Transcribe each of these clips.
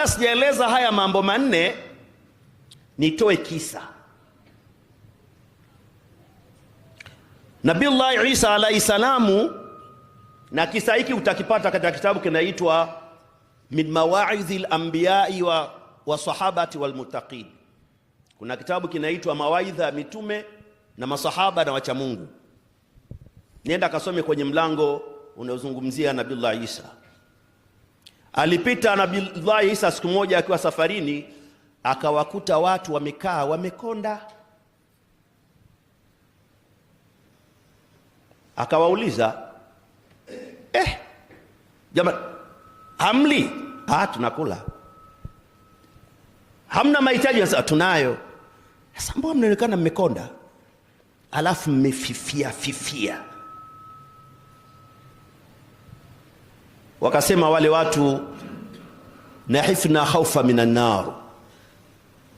Kabla sijaeleza haya mambo manne, nitoe kisa. Nabii Isa alayhi salamu, na kisa hiki utakipata katika kitabu kinaitwa Min Mawaidhil Anbiya'i wa Sahabati wal Muttaqin. Kuna kitabu kinaitwa Mawaidha Mitume na Masahaba na Wacha Mungu. Nenda kasome kwenye mlango unaozungumzia Nabii Isa. Alipita Nabii Isa siku moja akiwa safarini, akawakuta watu wamekaa wamekonda. Akawauliza, jamani, hamli? Tunakula. Hamna mahitaji? Sasa tunayo. Sasa mbona mnaonekana mmekonda alafu mmefifia? Wakasema wale watu, nahifna khaufa minan nar,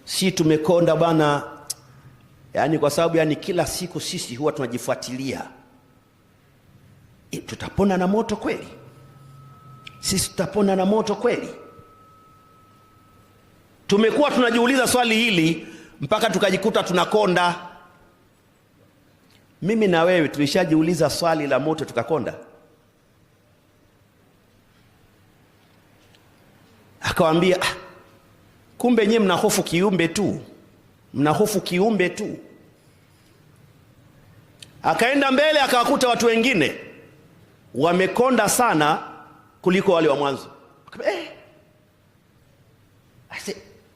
si tumekonda bwana, yani kwa sababu kila siku sisi huwa tunajifuatilia, tutapona na moto kweli? Sisi tutapona na moto kweli? Tumekuwa tunajiuliza swali hili mpaka tukajikuta tunakonda. Mimi na wewe tulishajiuliza swali la moto tukakonda? Akawaambia, kumbe nyinyi mnahofu kiumbe tu, Akaenda mbele akawakuta watu wengine wamekonda sana kuliko wale wa mwanzo.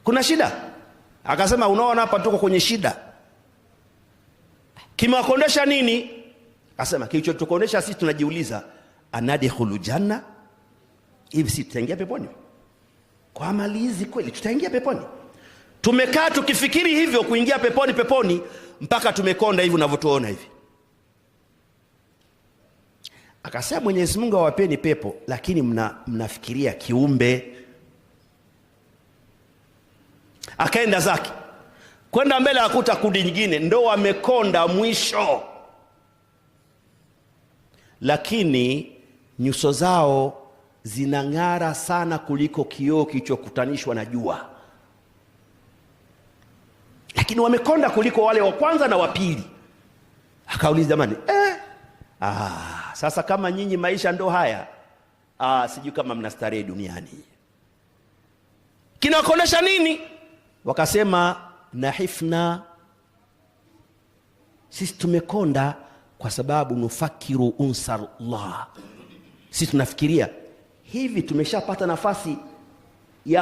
Kuna shida? Akasema, unaona hapa tuko kwenye shida. Kimewakondesha nini? Akasema, kilichotukondesha sisi tunajiuliza, anadkhulu janna, hivi sisi tutaingia peponi? Kwa amali hizi kweli tutaingia peponi? Tumekaa tukifikiri hivyo, kuingia peponi mpaka tumekonda hivi unavyotuona hivi. Akasema, Mwenyezi Mungu awapeni pepo, lakini mnafikiria kiumbe. Akaenda zake, kwenda mbele akuta kundi nyingine ndo wamekonda mwisho, lakini nyuso zao zinang'ara sana kuliko kioo kilichokutanishwa na jua, lakini wamekonda kuliko wale wa kwanza na wa pili. Akauliza, jamani, sasa kama nyinyi maisha ndo haya, sijui kama mnastarehe duniani. Kinakondesha nini? Wakasema, nahifna, sisi tumekonda kwa sababu nufakiru unsar Allah, sisi tunafikiria hivi tumeshapata nafasi ya